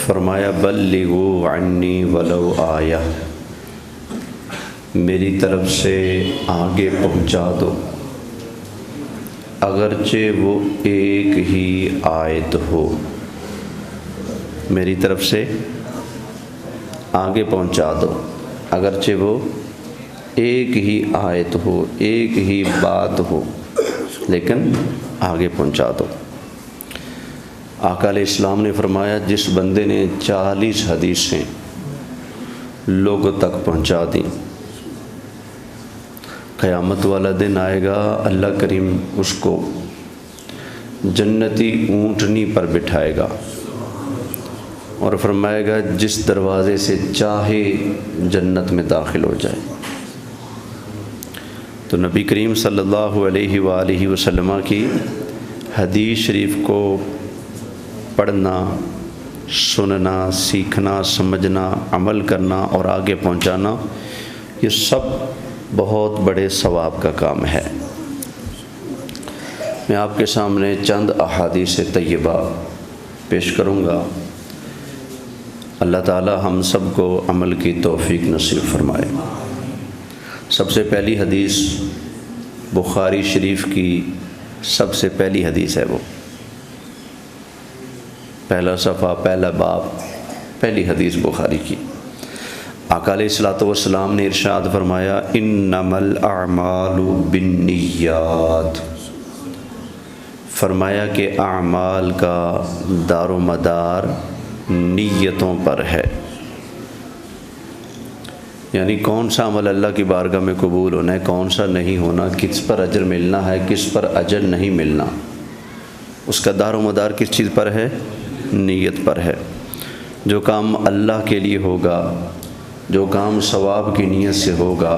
فرمایا بلغوا عنی ولو آیہ، میری طرف سے آگے پہنچا دو اگرچہ وہ ایک ہی آیت ہو، میری طرف سے آگے پہنچا دو اگرچہ وہ ایک ہی آیت ہو، ایک ہی بات ہو، لیکن آگے پہنچا دو۔ آقا علیہ السلام نے فرمایا جس بندے نے 40 حدیثیں لوگوں تک پہنچا دیں، قیامت والا دن آئے گا، اللہ کریم اس کو جنتی اونٹنی پر بٹھائے گا اور فرمائے گا جس دروازے سے چاہے جنت میں داخل ہو جائے۔ تو نبی کریم صلی اللہ علیہ وآلہ وسلم کی حدیث شریف کو پڑھنا، سننا، سیکھنا، سمجھنا، عمل کرنا اور آگے پہنچانا، یہ سب بہت بڑے ثواب کا کام ہے۔ میں آپ کے سامنے چند احادیث طیبہ پیش کروں گا، اللہ تعالی ہم سب کو عمل کی توفیق نصیب فرمائے۔ سب سے پہلی حدیث بخاری شریف کی سب سے پہلی حدیث ہے، وہ پہلا صفحہ، پہلا باب، پہلی حدیث بخاری کی۔ آقا علیہ الصلوۃ والسلام نے ارشاد فرمایا انما الاعمال بالنیات، فرمایا کہ اعمال کا دار و مدار نیتوں پر ہے، یعنی کون سا عمل اللہ کی بارگاہ میں قبول ہونا ہے، کون سا نہیں ہونا، کس پر اجر ملنا ہے، کس پر اجر نہیں ملنا، اس کا دار و مدار کس چیز پر ہے؟ نیت پر ہے۔ جو کام اللہ کے لیے ہوگا، جو کام ثواب کی نیت سے ہوگا،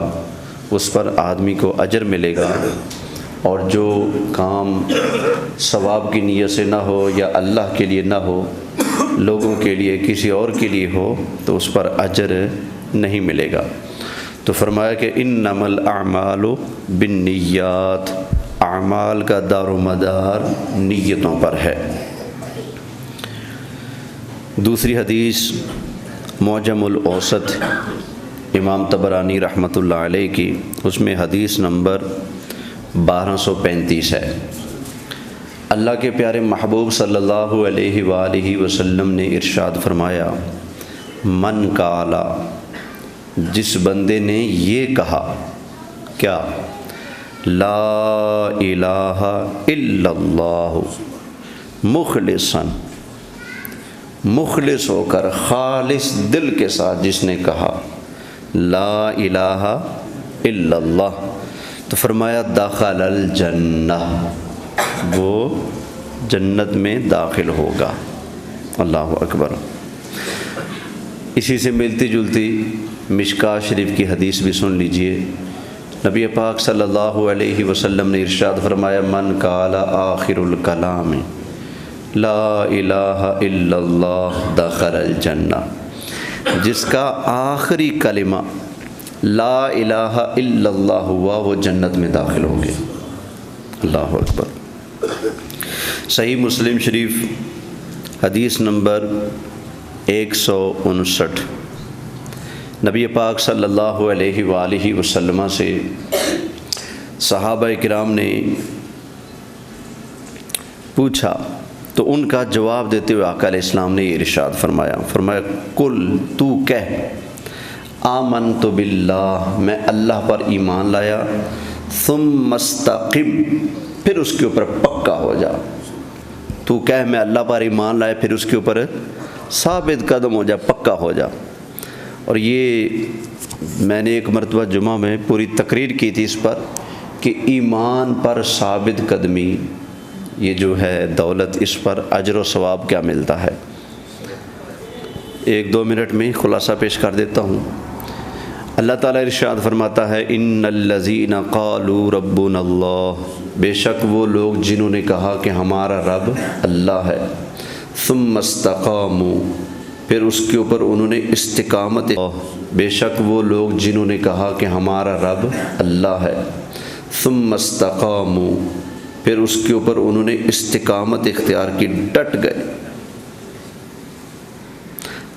اس پر آدمی کو اجر ملے گا، اور جو کام ثواب کی نیت سے نہ ہو یا اللہ کے لیے نہ ہو، لوگوں کے لیے، کسی اور کے لیے ہو، تو اس پر اجر نہیں ملے گا۔ تو فرمایا کہ انما الاعمال بالنیات، اعمال کا دار و مدار نیتوں پر ہے۔ دوسری حدیث معجم الاوسط امام طبرانی رحمۃ اللہ علیہ کی، اس میں حدیث نمبر 1235 ہے۔ اللہ کے پیارے محبوب صلی اللہ علیہ وآلہ وسلم نے ارشاد فرمایا من قالا، جس بندے نے یہ کہا، کیا؟ لا الہ الا اللہ، مخلص ہو کر، خالص دل کے ساتھ جس نے کہا لا الہ الا اللہ، تو فرمایا دخل الجنہ، وہ جنت میں داخل ہوگا۔ اللہ اکبر۔ اسی سے ملتی جلتی مشکاۃ شریف کی حدیث بھی سن لیجئے۔ نبی پاک صلی اللہ علیہ وسلم نے ارشاد فرمایا من قال آخر الکلام لا الہ الا اللہ دخل الجنہ، جس کا آخری کلمہ لا الہ الا اللہ ہوا، وہ جنت میں داخل ہو گئے۔ اللہ اکبر۔ صحیح مسلم شریف حدیث نمبر 159، نبی پاک صلی اللہ علیہ وآلہ وسلم سے صحابہ کرام نے پوچھا، تو ان کا جواب دیتے ہوئے آقا علیہ السلام نے یہ ارشاد فرمایا کل، تو کہہ آمنت باللہ، میں اللہ پر ایمان لایا، ثم استقم، پھر اس کے اوپر پکا ہو جا۔ تو کہہ میں اللہ پر ایمان لایا، پھر اس کے اوپر ثابت قدم ہو جا، پکا ہو جا۔ اور یہ میں نے ایک مرتبہ جمعہ میں پوری تقریر کی تھی اس پر کہ ایمان پر ثابت قدمی، یہ جو ہے دولت، اس پر اجر و ثواب کیا ملتا ہے۔ 1-2 منٹ میں خلاصہ پیش کر دیتا ہوں۔ اللہ تعالیٰ ارشاد فرماتا ہے ان الذین قالوا ربنا اللہ، بے شک وہ لوگ جنہوں نے کہا کہ ہمارا رب اللہ ہے، ثم استقاموا، پھر اس کے اوپر انہوں نے استقامت، بے شک وہ لوگ جنہوں نے کہا کہ ہمارا رب اللہ ہے، ثم استقاموا، پھر اس کے اوپر انہوں نے استقامت اختیار کی، ڈٹ گئے،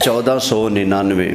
1499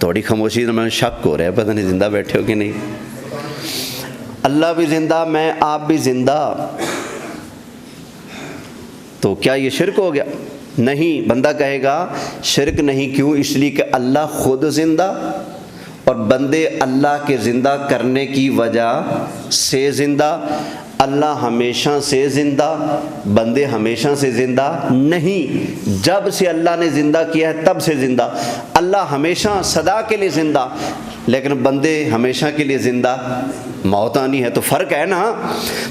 تھوڑی خاموشی میں شک ہو رہا ہے پتہ نہیں زندہ بیٹھے ہو کہ نہیں. اللہ بھی زندہ، میں آپ بھی زندہ، تو کیا یہ شرک ہو گیا؟ نہیں. بندہ کہے گا شرک نہیں، کیوں؟ اس لیے کہ اللہ خود زندہ اور بندے اللہ کے زندہ کرنے کی وجہ سے زندہ. اللہ ہمیشہ سے زندہ، بندے ہمیشہ سے زندہ نہیں. جب سے اللہ نے زندہ کیا ہے تب سے زندہ. اللہ ہمیشہ سدا کے لیے زندہ، لیکن بندے ہمیشہ کے لیے زندہ. موت آنی ہے تو فرق ہے نا.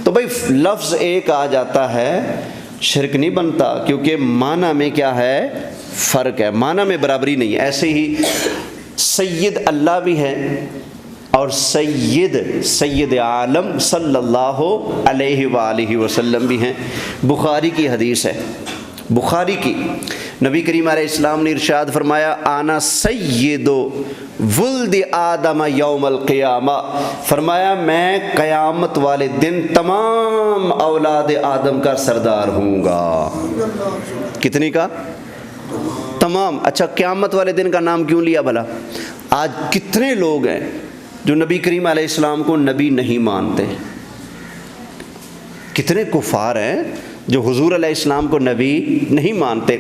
تو بھائی لفظ ایک آ جاتا ہے شرک نہیں بنتا، کیونکہ معنی میں کیا ہے؟ فرق ہے، معنی میں برابری نہیں. ایسے ہی سید اللہ بھی ہے اور سید عالم صلی اللہ علیہ وآلہ وسلم بھی ہیں. بخاری کی حدیث ہے، بخاری کی، نبی کریم علیہ السلام نے ارشاد فرمایا آنا سید ولد آدم یوم القیامہ. فرمایا میں قیامت والے دن تمام اولاد آدم کا سردار ہوں گا. کتنی کا؟ تمام. اچھا قیامت والے دن کا نام کیوں لیا بھلا؟ آج کتنے لوگ ہیں جو نبی کریم علیہ السلام کو نبی نہیں مانتے؟ کتنے کفار ہیں جو حضور علیہ السلام کو نبی نہیں مانتے؟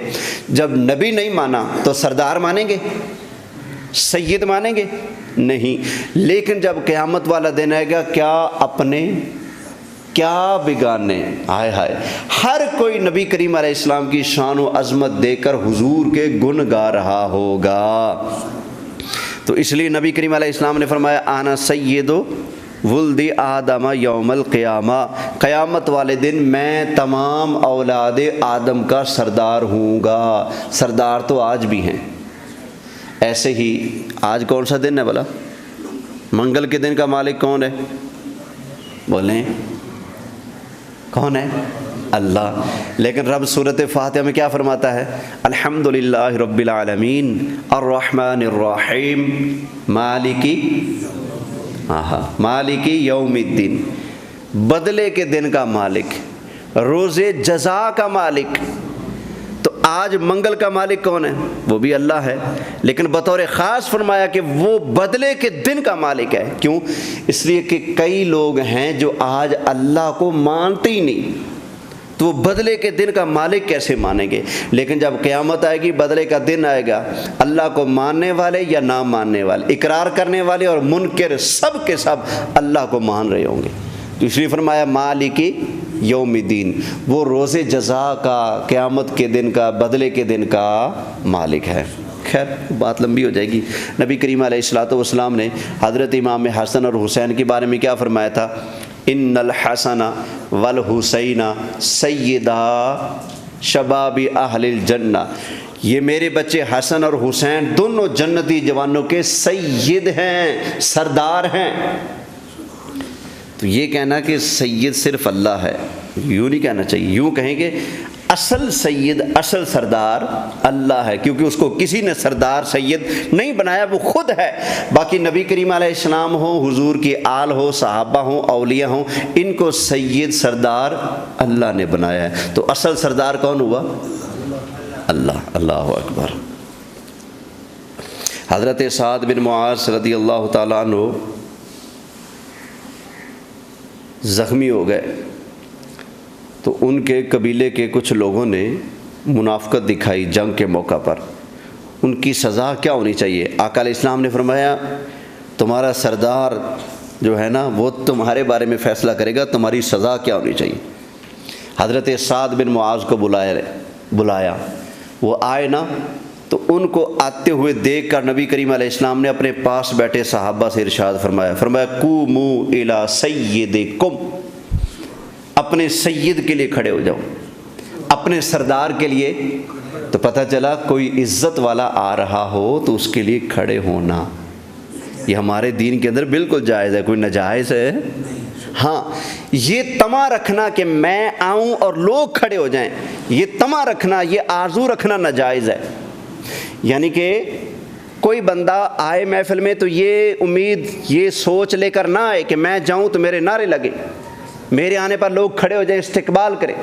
جب نبی نہیں مانا تو سردار مانیں گے؟ سید مانیں گے؟ نہیں. لیکن جب قیامت والا دن آئے گا، کیا اپنے کیا بگانے، ہائے ہائے، ہر کوئی نبی کریم علیہ السلام کی شان و عظمت دے کر حضور کے گن گا رہا ہوگا. تو اس لیے نبی کریم علیہ السلام نے فرمایا آنا سید ولد آدم یوم القیامہ، قیامت والے دن میں تمام اولاد آدم کا سردار ہوں گا. سردار تو آج بھی ہیں. ایسے ہی آج کون سا دن ہے بھلا؟ منگل کے دن کا مالک کون ہے؟ بولیں کون ہے؟ اللہ. لیکن رب سورۃ فاتحہ میں کیا فرماتا ہے؟ الحمدللہ رب العالمین الرحمن الرحیم مالکی یوم الدین، بدلے کے دن کا مالک، روز جزا کا مالک. تو آج منگل کا مالک کون ہے؟ وہ بھی اللہ ہے، لیکن بطور خاص فرمایا کہ وہ بدلے کے دن کا مالک ہے. کیوں؟ اس لیے کہ کئی لوگ ہیں جو آج اللہ کو مانتے ہی نہیں، تو وہ بدلے کے دن کا مالک کیسے مانیں گے؟ لیکن جب قیامت آئے گی، بدلے کا دن آئے گا، اللہ کو ماننے والے یا نہ ماننے والے، اقرار کرنے والے اور منکر، سب کے سب اللہ کو مان رہے ہوں گے. تو اس لیے فرمایا مالکی یوم الدین، وہ روز جزا کا، قیامت کے دن کا، بدلے کے دن کا مالک ہے. خیر بات لمبی ہو جائے گی. نبی کریم علیہ الصلوۃ والسلام نے حضرت امام حسن اور حسین کے بارے میں کیا فرمایا تھا؟ ان الحسن والحسین سیدا شباب اہل الجنہ، یہ میرے بچے حسن اور حسین دونوں جنتی جوانوں کے سید ہیں، سردار ہیں. تو یہ کہنا کہ سید صرف اللہ ہے، یوں نہیں کہنا چاہیے. یوں کہیں کہ اصل سید، اصل سردار اللہ ہے، کیونکہ اس کو کسی نے سردار سید نہیں بنایا، وہ خود ہے. باقی نبی کریم علیہ السلام ہو، حضور کی آل ہو، صحابہ ہوں، اولیاء ہوں، ان کو سید سردار اللہ نے بنایا ہے. تو اصل سردار کون ہوا؟ اللہ. اللہ اکبر. حضرت سعد بن معاذ رضی اللہ تعالیٰ عنہ زخمی ہو گئے تو ان کے قبیلے کے کچھ لوگوں نے منافقت دکھائی جنگ کے موقع پر. ان کی سزا کیا ہونی چاہیے؟ آقا علیہ السلام نے فرمایا تمہارا سردار جو ہے نا وہ تمہارے بارے میں فیصلہ کرے گا، تمہاری سزا کیا ہونی چاہیے. حضرت سعد بن معاذ کو بلایا، وہ آئے نا، تو ان کو آتے ہوئے دیکھ کر نبی کریم علیہ السلام نے اپنے پاس بیٹھے صحابہ سے ارشاد فرمایا قوموا الی سیدکم، اپنے سید کے لیے کھڑے ہو جاؤ، اپنے سردار کے لیے. تو پتہ چلا کوئی عزت والا آ رہا ہو تو اس کے لیے کھڑے ہونا یہ ہمارے دین کے اندر بالکل جائز ہے، کوئی ناجائز ہے. ہاں یہ طمع رکھنا کہ میں آؤں اور لوگ کھڑے ہو جائیں، یہ طمع رکھنا، یہ آرزو رکھنا ناجائز ہے. یعنی کہ کوئی بندہ آئے محفل میں تو یہ امید، یہ سوچ لے کر نہ آئے کہ میں جاؤں تو میرے نعرے لگے، میرے آنے پر لوگ کھڑے ہو جائیں، استقبال کریں.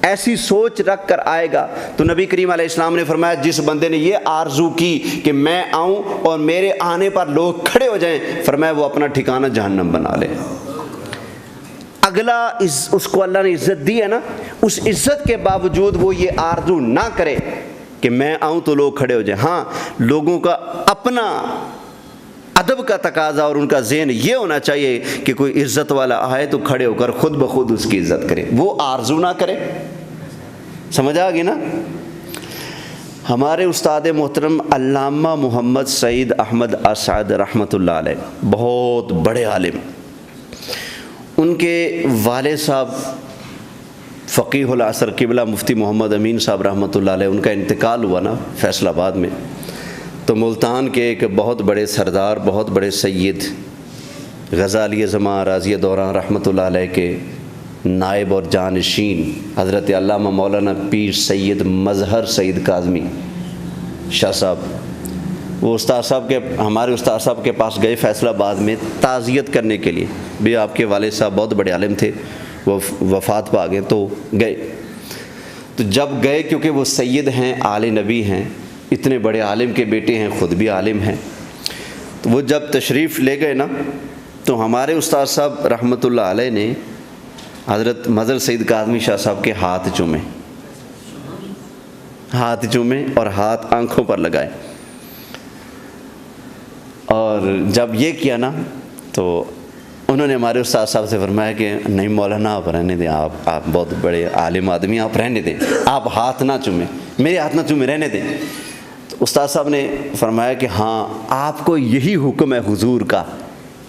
ایسی سوچ رکھ کر آئے گا تو نبی کریم علیہ السلام نے فرمایا جس بندے نے یہ آرزو کی کہ میں آؤں اور میرے آنے پر لوگ کھڑے ہو جائیں، فرمایا وہ اپنا ٹھکانہ جہنم بنا لے۔ اگلا اس کو اللہ نے عزت دی ہے نا، اس عزت کے باوجود وہ یہ آرزو نہ کرے کہ میں آؤں تو لوگ کھڑے ہو جائیں۔ ہاں، لوگوں کا اپنا ادب کا تقاضا اور ان کا ذہن یہ ہونا چاہیے کہ کوئی عزت والا آئے تو کھڑے ہو کر خود بخود اس کی عزت کرے، وہ آرزو نہ کرے۔ سمجھ آ گئی نا؟ ہمارے استاد محترم علامہ محمد سعید احمد اسعد رحمۃ اللہ علیہ بہت بڑے عالم، ان کے والد صاحب فقیہ العصر قبلہ مفتی محمد امین صاحب رحمۃ اللہ علیہ، ان کا انتقال ہوا نا فیصل آباد میں، تو ملتان کے ایک بہت بڑے سردار، بہت بڑے سید غزالی زماں راضی دوران رحمۃ اللہ علیہ کے نائب اور جانشین حضرت علامہ مولانا پیر سید مظہر سعید کاظمی شاہ صاحب، وہ استاد صاحب کے ہمارے استاد صاحب کے پاس گئے فیصل آباد میں تعزیت کرنے کے لیے، بھی آپ کے والد صاحب بہت بڑے عالم تھے، وہ وفات پا گئے تو گئے۔ تو جب گئے کیونکہ وہ سید ہیں، آل نبی ہیں، اتنے بڑے عالم کے بیٹے ہیں، خود بھی عالم ہیں، تو وہ جب تشریف لے گئے نا تو ہمارے استاد صاحب رحمۃ اللہ علیہ نے حضرت مظہر سعید کاظمی شاہ صاحب کے ہاتھ چومے اور ہاتھ آنکھوں پر لگائے، اور جب یہ کیا نا تو انہوں نے ہمارے استاد صاحب سے فرمایا کہ نہیں مولانا آپ رہنے دیں، آپ بہت بڑے عالم آدمی، آپ رہنے دیں، آپ ہاتھ نہ چومیں، میرے ہاتھ نہ چومیں، رہنے دیں۔ تو استاد صاحب نے فرمایا کہ ہاں آپ کو یہی حکم ہے حضور کا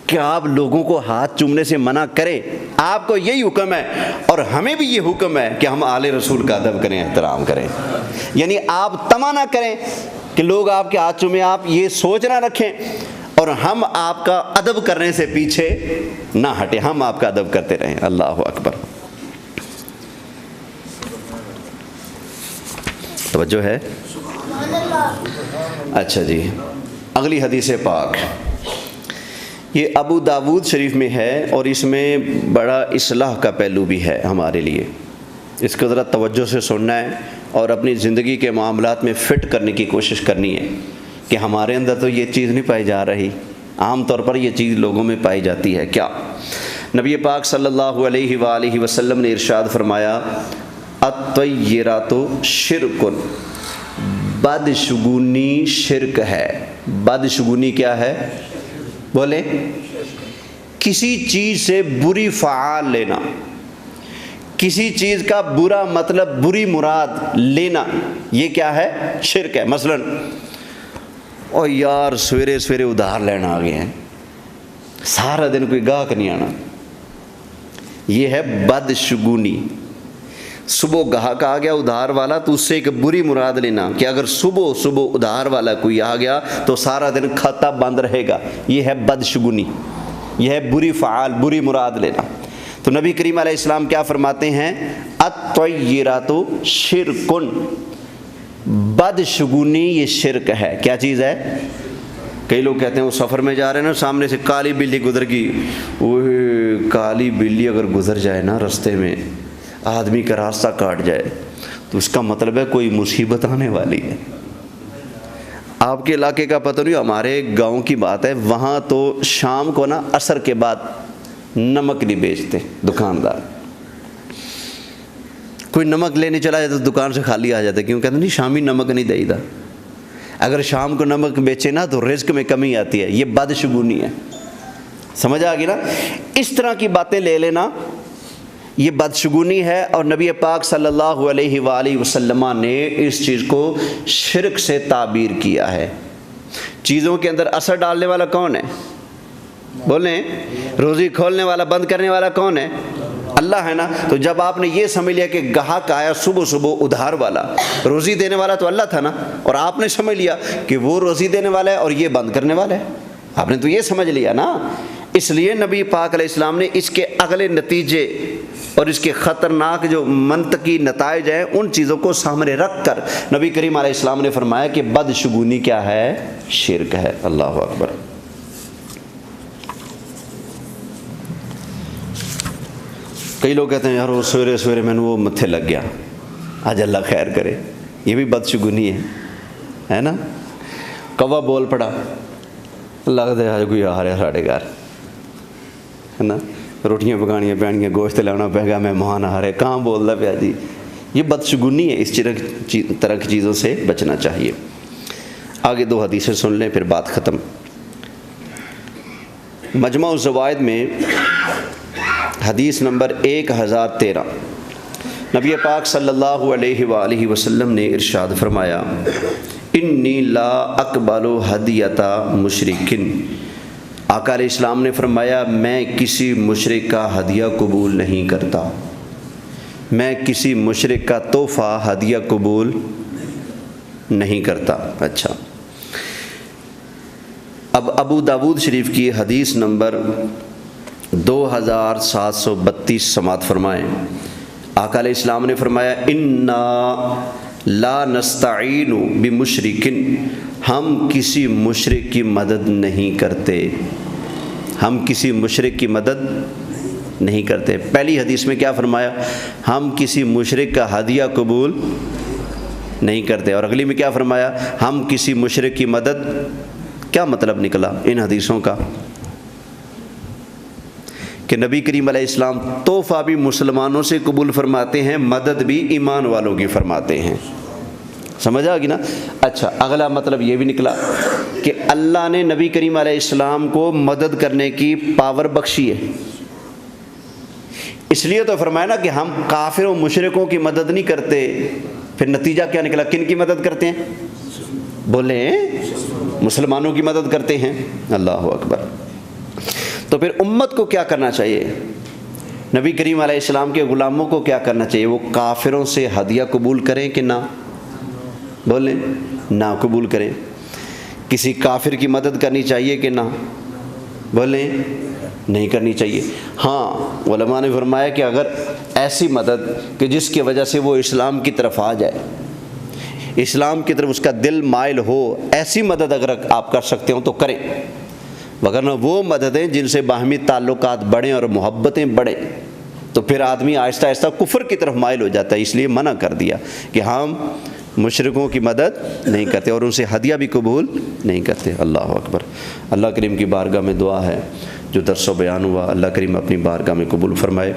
کہ آپ لوگوں کو ہاتھ چومنے سے منع کریں، آپ کو یہی حکم ہے، اور ہمیں بھی یہ حکم ہے کہ ہم آل رسول کا ادب کریں، احترام کریں، یعنی آپ طمع نہ کریں کہ لوگ آپ کے ہاتھ چومیں، آپ یہ سوچ نہ رکھیں، اور ہم آپ کا ادب کرنے سے پیچھے نہ ہٹیں، ہم آپ کا ادب کرتے رہیں۔ اللہ اکبر، توجہ ہے؟ اچھا جی، اگلی حدیث پاک یہ ابو داود شریف میں ہے، اور اس میں بڑا اصلاح کا پہلو بھی ہے ہمارے لیے، اس کو ذرا توجہ سے سننا ہے اور اپنی زندگی کے معاملات میں فٹ کرنے کی کوشش کرنی ہے کہ ہمارے اندر تو یہ چیز نہیں پائی جا رہی، عام طور پر یہ چیز لوگوں میں پائی جاتی ہے۔ کیا؟ نبی پاک صلی اللہ علیہ وآلہ وسلم نے ارشاد فرمایا الطیرات شرک، بدشگونی شرک ہے۔ بدشگونی کیا ہے؟ بولیں، کسی چیز سے بری فعال لینا، کسی چیز کا برا مطلب، بری مراد لینا، یہ کیا ہے؟ شرک ہے۔ مثلا اور یار سویرے سویرے ادھار لینا آ گئے ہیں، سارا دن کوئی گاہک نہیں آنا، یہ ہے بدشگونی۔ صبح گاہک آ گیا ادھار والا تو اس سے ایک بری مراد لینا کہ اگر صبح ادھار والا کوئی آ گیا تو سارا دن کھاتا بند رہے گا، یہ ہے بدشگونی، یہ ہے بری فعال، بری مراد لینا۔ تو نبی کریم علیہ السلام کیا فرماتے ہیں؟ الطیرات شرکن، بدشگونی یہ شرک ہے۔ کیا چیز ہے؟ کئی لوگ کہتے ہیں وہ سفر میں جا رہے ہیں نا، سامنے سے کالی بلی گزر گئی، وہ کالی بلی اگر گزر جائے نا رستے میں، آدمی کا راستہ کاٹ جائے تو اس کا مطلب ہے کوئی مصیبت آنے والی ہے۔ آپ کے علاقے کا پتہ نہیں، ہمارے گاؤں کی بات ہے، وہاں تو شام کو نا عصر کے بعد نمک نہیں بیچتے دکاندار، کوئی نمک لینے چلا جائے تو دکان سے خالی آ جاتا ہے، کیوں کہتے ہیں نہیں شامی نمک نہیں دے دا، اگر شام کو نمک بیچے نا تو رزق میں کمی آتی ہے، یہ بدشگونی ہے۔ سمجھ آ گئی نا؟ اس طرح کی باتیں لے لینا یہ بدشگونی ہے، اور نبی پاک صلی اللہ علیہ وآلہ وسلم نے اس چیز کو شرک سے تعبیر کیا ہے۔ چیزوں کے اندر اثر ڈالنے والا کون ہے؟ بولیں، روزی کھولنے والا بند کرنے والا کون ہے؟ اللہ ہے نا۔ تو جب آپ نے یہ سمجھ لیا کہ گاہک آیا صبح ادھار والا، روزی دینے والا تو اللہ تھا نا، اور آپ نے سمجھ لیا کہ وہ روزی دینے والا ہے اور یہ بند کرنے والا ہے، آپ نے تو یہ سمجھ لیا نا۔ اس لیے نبی پاک علیہ السلام نے اس کے اگلے نتیجے اور اس کے خطرناک جو منطقی نتائج ہیں ان چیزوں کو سامنے رکھ کر نبی کریم علیہ السلام نے فرمایا کہ بدشگونی کیا ہے؟ شرک ہے۔ اللہ اکبر۔ کئی لوگ کہتے ہیں یار وہ سویرے سویرے میں نے وہ متھے لگ گیا، آج اللہ خیر کرے، یہ بھی بدشگونی ہے نا. کوا بول پڑا، لگتا ہے کوئی آ رہا ساڑھے گھر ہے نا، روٹیاں پکانیاں پینیاں، گوشت لانا پے گا، مہمان آ رہے، کہاں بولتا پیا جی. یہ بدشگونی ہے، اس طرح کی چیزوں سے بچنا چاہیے. آگے 2 حدیثیں سن لیں پھر بات ختم. مجمع الزوائد میں حدیث نمبر 1013 نبی پاک صلی اللہ علیہ وآلہ وسلم نے ارشاد فرمایا، انی لا اقبل ہدیۃ مشرکن. آقا علیہ السلام نے فرمایا میں کسی مشرک کا ہدیہ قبول نہیں کرتا، میں کسی مشرک کا تحفہ ہدیہ قبول نہیں کرتا. اچھا، اب ابو داود شریف کی حدیث نمبر 2732 سماعت فرمائیں. آقا علیہ السلام نے فرمایا انا لا نستعین بمشرکن، ہم کسی مشرک کی مدد نہیں کرتے، ہم کسی مشرک کی مدد نہیں کرتے. پہلی حدیث میں کیا فرمایا؟ ہم کسی مشرک کا ہدیہ قبول نہیں کرتے، اور اگلی میں کیا فرمایا؟ ہم کسی مشرک کی مدد. کیا مطلب نکلا ان حدیثوں کا؟ کہ نبی کریم علیہ السلام تحفہ بھی مسلمانوں سے قبول فرماتے ہیں، مدد بھی ایمان والوں کی فرماتے ہیں. سمجھ آ گئی نا؟ اچھا، اگلا مطلب یہ بھی نکلا کہ اللہ نے نبی کریم علیہ السلام کو مدد کرنے کی پاور بخشی ہے، اس لیے تو فرمایا نا کہ ہم کافروں مشرکوں کی مدد نہیں کرتے. پھر نتیجہ کیا نکلا؟ کن کی مدد کرتے ہیں؟ بولیں، مسلمانوں کی مدد کرتے ہیں. اللہ اکبر. تو پھر امت کو کیا کرنا چاہیے؟ نبی کریم علیہ السلام کے غلاموں کو کیا کرنا چاہیے؟ وہ کافروں سے ہدیہ قبول کریں کہ نہ؟ بولیں، نہ قبول کریں. کسی کافر کی مدد کرنی چاہیے کہ نہ؟ بولیں، نہیں کرنی چاہیے. ہاں، علماء نے فرمایا کہ اگر ایسی مدد کہ جس کی وجہ سے وہ اسلام کی طرف آ جائے، اسلام کی طرف اس کا دل مائل ہو، ایسی مدد اگر آپ کر سکتے ہوں تو کریں، وگرنہ وہ مددیں جن سے باہمی تعلقات بڑھیں اور محبتیں بڑھیں تو پھر آدمی آہستہ آہستہ کفر کی طرف مائل ہو جاتا ہے. اس لیے منع کر دیا کہ ہم مشرکوں کی مدد نہیں کرتے اور ان سے ہدیہ بھی قبول نہیں کرتے. اللہ اکبر. اللہ کریم کی بارگاہ میں دعا ہے جو درس و بیان ہوا اللہ کریم اپنی بارگاہ میں قبول فرمائے.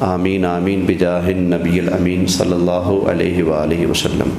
آمین آمین بجاہ النبی الامین صلی اللہ علیہ وآلہ وسلم.